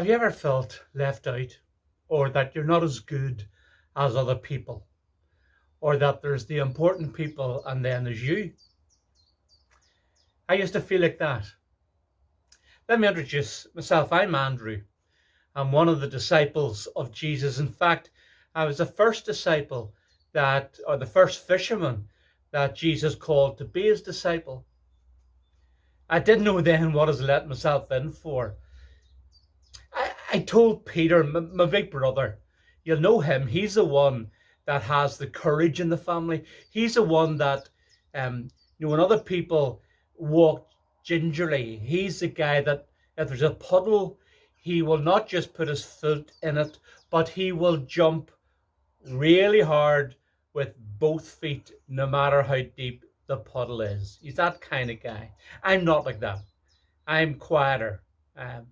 Have you ever felt left out, or that you're not as good as other people, or that there's the important people and then there's you? I used to feel like that. Let me introduce myself. I'm Andrew. I'm one of the disciples of Jesus. In fact, I was the first disciple or the first fisherman that Jesus called to be his disciple. I didn't know then what I was letting myself in for. I told Peter, my big brother, you'll know him. He's the one that has the courage in the family. He's the one that, when other people walk gingerly, he's the guy that if there's a puddle, he will not just put his foot in it, but he will jump really hard with both feet, no matter how deep the puddle is. He's that kind of guy. I'm not like that. I'm quieter. Um,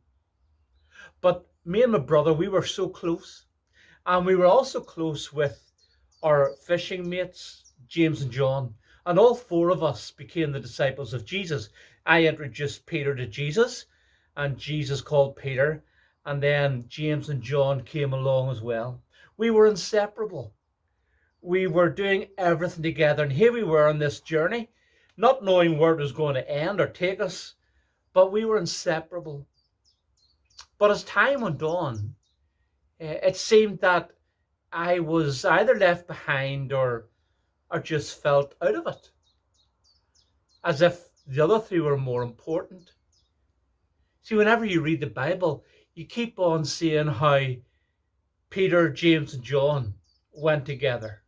but me and my brother, we were so close. And we were also close with our fishing mates, James and John. And all four of us became the disciples of Jesus. I introduced Peter to Jesus, and Jesus called Peter. And then James and John came along as well. We were inseparable. We were doing everything together. And here we were on this journey, not knowing where it was going to end or take us, but we were inseparable. But as time went on, it seemed that I was either left behind or just felt out of it, as if the other three were more important. See, whenever you read the Bible, you keep on seeing how Peter, James, and John went together.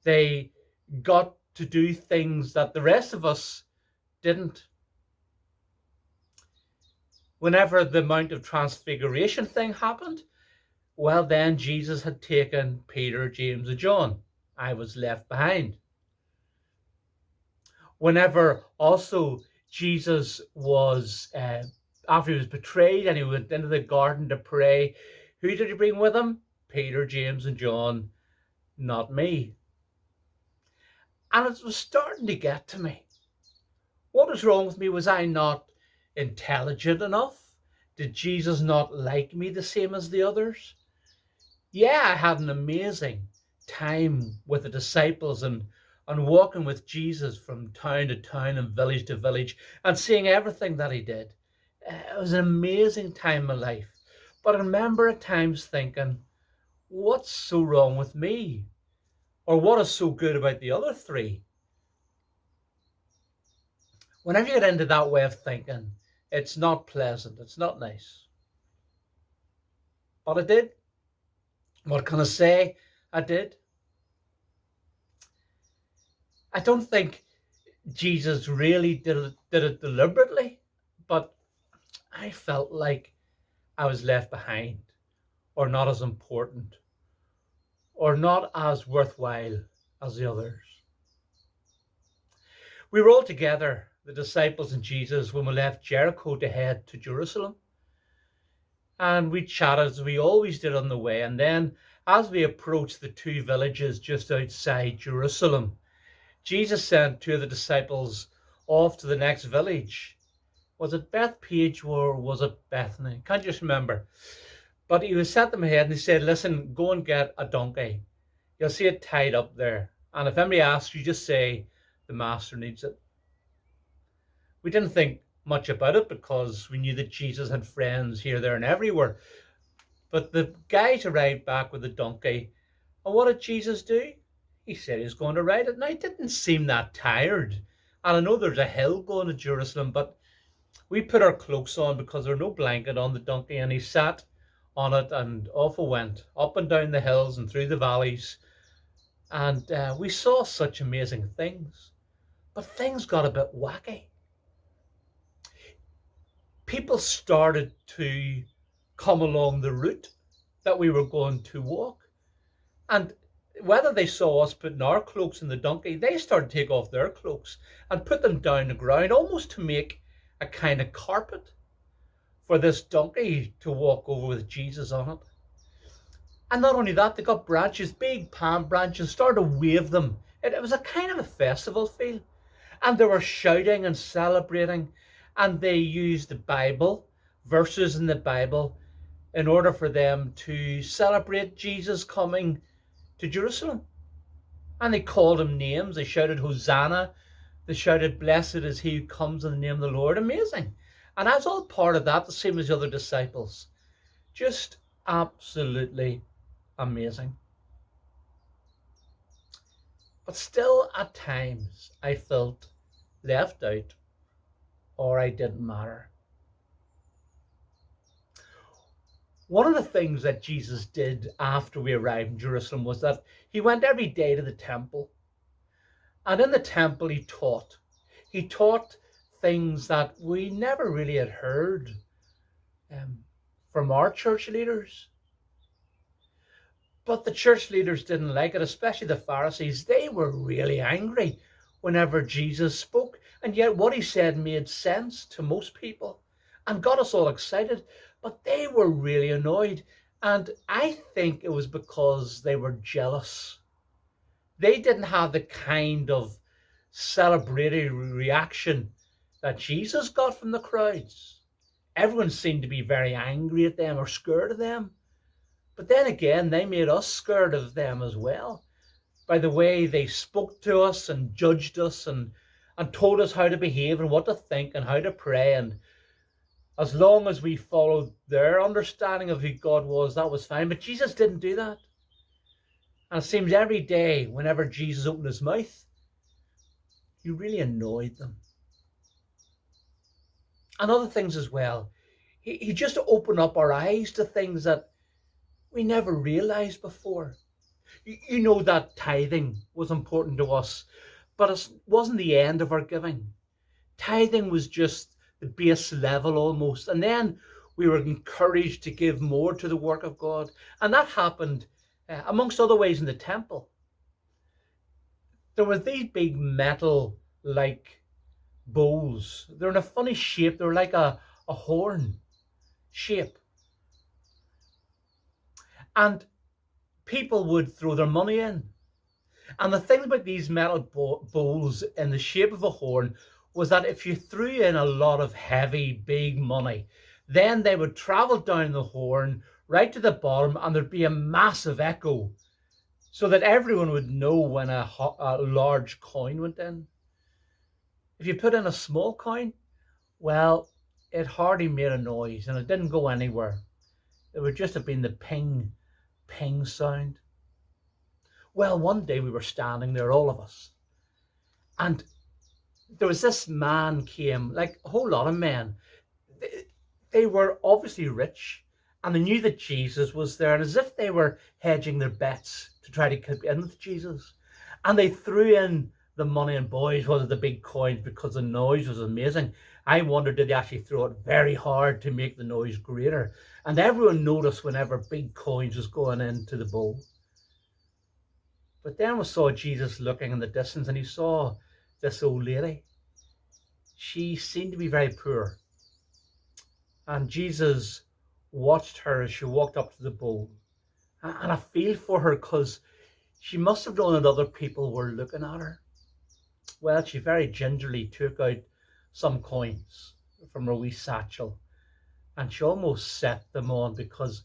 They got to do things that the rest of us didn't. Whenever the Mount of Transfiguration thing happened, well, then Jesus had taken Peter, James, and John. I was left behind. Whenever also Jesus was, after he was betrayed and he went into the garden to pray, who did he bring with him? Peter, James, and John, not me. And it was starting to get to me. What was wrong with me? Was I not intelligent enough? Did Jesus not like me the same as the others? Yeah, I had an amazing time with the disciples and walking with Jesus from town to town and village to village and seeing everything that he did. It was an amazing time in my life. But I remember at times thinking, what's so wrong with me? Or what is so good about the other three? Whenever you get into that way of thinking, it's not pleasant, it's not nice. But I did. What can I say? I did. I don't think Jesus really did it deliberately, but I felt like I was left behind, or not as important, or not as worthwhile as the others. We were all together, the disciples and Jesus, when we left Jericho to head to Jerusalem. And we chatted as we always did on the way. And then as we approached the two villages just outside Jerusalem, Jesus sent two of the disciples off to the next village. Was it Bethpage or was it Bethany? Can't just remember. But he was sent them ahead and he said, listen, go and get a donkey. You'll see it tied up there. And if anybody asks you, just say the master needs it. We didn't think much about it because we knew that Jesus had friends here, there, and everywhere. But the guys arrived back with the donkey. And what did Jesus do? He said he was going to ride it. Now, he didn't seem that tired. And I know there's a hill going to Jerusalem, but we put our cloaks on because there was no blanket on the donkey. And he sat on it and off it went, up and down the hills and through the valleys. And we saw such amazing things. But things got a bit wacky. People started to come along the route that we were going to walk. And whether they saw us putting our cloaks in the donkey, they started to take off their cloaks and put them down the ground, almost to make a kind of carpet for this donkey to walk over with Jesus on it. And not only that, they got branches, big palm branches, started to wave them. It was a kind of a festival feel. And they were shouting and celebrating, and they used the Bible, verses in the Bible, in order for them to celebrate Jesus coming to Jerusalem. And they called him names. They shouted, Hosanna. They shouted, Blessed is he who comes in the name of the Lord. Amazing. And I was all part of that, the same as the other disciples. Just absolutely amazing. But still, at times, I felt left out or I didn't matter. One of the things that Jesus did after we arrived in Jerusalem was that he went every day to the temple. And in the temple, he taught. He taught things that we never really had heard from our church leaders. But the church leaders didn't like it, especially the Pharisees. They were really angry whenever Jesus spoke. And yet what he said made sense to most people and got us all excited. But they were really annoyed. And I think it was because they were jealous. They didn't have the kind of celebratory reaction that Jesus got from the crowds. Everyone seemed to be very angry at them or scared of them. But then again, they made us scared of them as well by the way they spoke to us and judged us and told us how to behave and what to think and how to pray. And as long as we followed their understanding of who God was, that was fine. But Jesus didn't do that. And it seems every day, whenever Jesus opened his mouth, he really annoyed them. And other things as well. He just opened up our eyes to things that we never realized before. You know that tithing was important to us, but it wasn't the end of our giving. Tithing was just the base level almost. And then we were encouraged to give more to the work of God. And that happened amongst other ways in the temple. There were these big metal-like bowls. They're in a funny shape. They're like a horn shape. And people would throw their money in. And the thing about these metal bowls in the shape of a horn was that if you threw in a lot of heavy, big money, then they would travel down the horn right to the bottom and there'd be a massive echo so that everyone would know when a large coin went in. If you put in a small coin, well, it hardly made a noise and it didn't go anywhere. It would just have been the ping, ping sound. Well, one day we were standing there, all of us, and there was this man came, like a whole lot of men. They were obviously rich and they knew that Jesus was there, and as if they were hedging their bets to try to keep in with Jesus. And they threw in the money, and boys, was it the big coins, because the noise was amazing. I wondered, did they actually throw it very hard to make the noise greater? And everyone noticed whenever big coins was going into the bowl. But then we saw Jesus looking in the distance, and he saw this old lady. She seemed to be very poor. And Jesus watched her as she walked up to the bowl. And I feel for her, because she must have known that other people were looking at her. Well, she very gingerly took out some coins from her wee satchel, and she almost set them on, because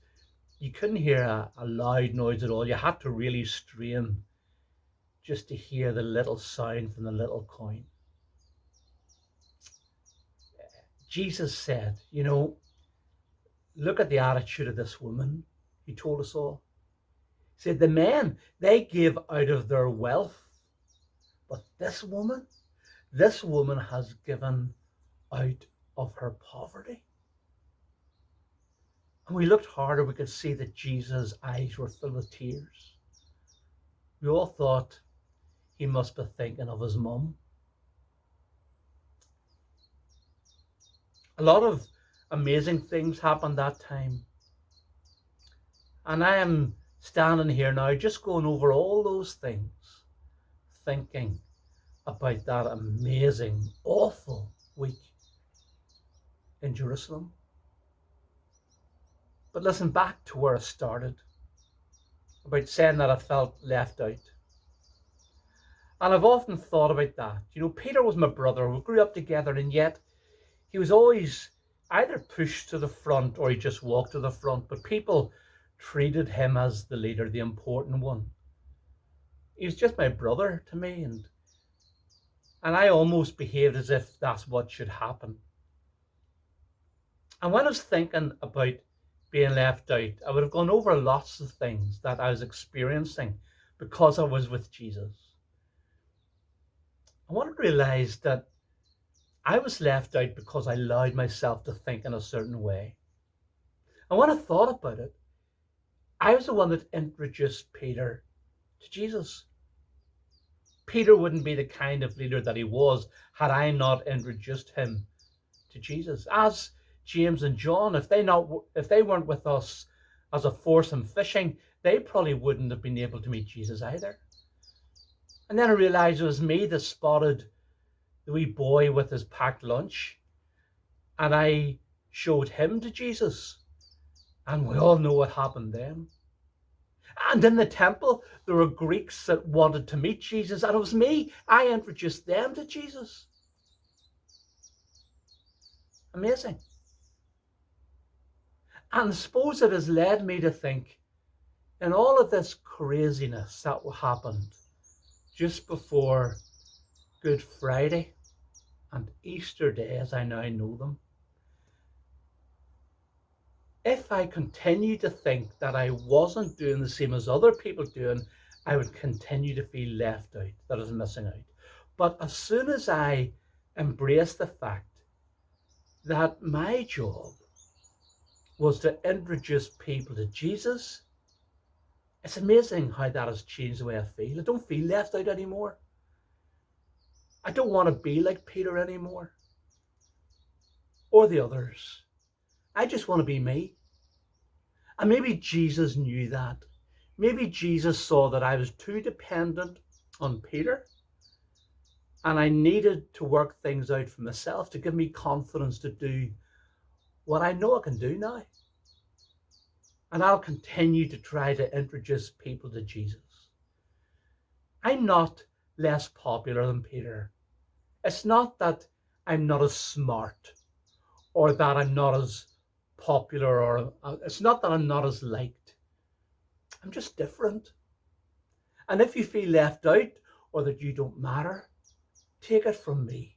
you couldn't hear a loud noise at all. You had to really strain just to hear the little sound from the little coin. Jesus said, look at the attitude of this woman. He told us all. He said, the men, they give out of their wealth. But this woman has given out of her poverty. And we looked harder, we could see that Jesus' eyes were filled with tears. We all thought he must be thinking of his mum. A lot of amazing things happened that time. And I am standing here now just going over all those things, thinking about that amazing, awful week in Jerusalem. But listen, back to where I started, about saying that I felt left out. And I've often thought about that. Peter was my brother. We grew up together, and yet he was always either pushed to the front or he just walked to the front, but people treated him as the leader, the important one. He was just my brother to me, and I almost behaved as if that's what should happen. And when I was thinking about being left out, I would have gone over lots of things that I was experiencing because I was with Jesus. I wanted to realize that I was left out because I allowed myself to think in a certain way. And when I thought about it, I was the one that introduced Peter to Jesus. Peter wouldn't be the kind of leader that he was had I not introduced him to Jesus. As James and John, if they weren't with us as a foursome fishing, they probably wouldn't have been able to meet Jesus either. And then I realized it was me that spotted the wee boy with his packed lunch, and I showed him to Jesus. And we all know what happened then. And in the temple, there were Greeks that wanted to meet Jesus, and it was me. I introduced them to Jesus. Amazing. And I suppose it has led me to think, in all of this craziness that happened just before Good Friday and Easter Day, as I now know them, if I continue to think that I wasn't doing the same as other people doing, I would continue to feel left out, that I was missing out. But as soon as I embrace the fact that my job was to introduce people to Jesus, it's amazing how that has changed the way I feel. I don't feel left out anymore. I don't want to be like Peter anymore, or the others. I just want to be me. And maybe Jesus knew that. Maybe Jesus saw that I was too dependent on Peter, and I needed to work things out for myself to give me confidence to do what I know I can do now. And I'll continue to try to introduce people to Jesus. I'm not less popular than Peter. It's not that I'm not as smart, or that I'm not as popular, or it's not that I'm not as liked. I'm just different. And if you feel left out or that you don't matter, take it from me.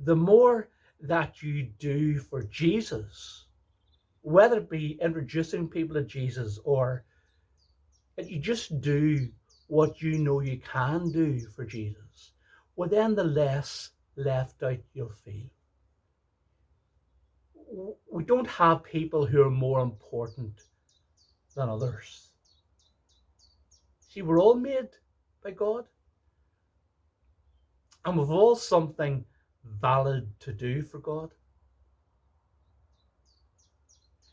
The more that you do for Jesus, whether it be introducing people to Jesus or that you just do what you know you can do for Jesus, well, then the less left out you'll feel. We don't have people who are more important than others. See, we're all made by God, and we've all something valid to do for God.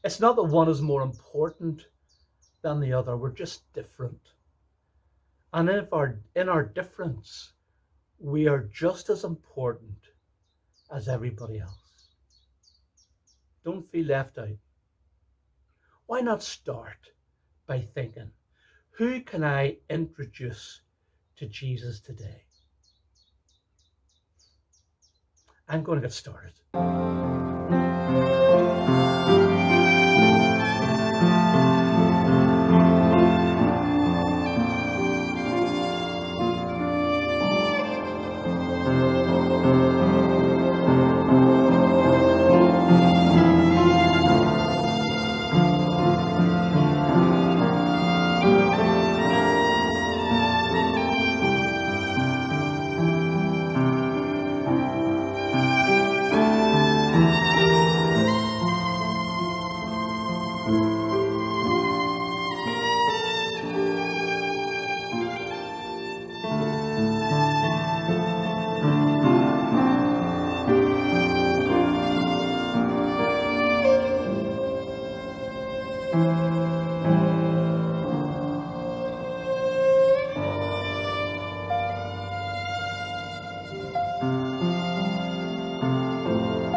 It's not that one is more important than the other. We're just different. And in our difference, we are just as important as everybody else. Don't feel left out. Why not start by thinking, who can I introduce to Jesus today? I'm going to get started.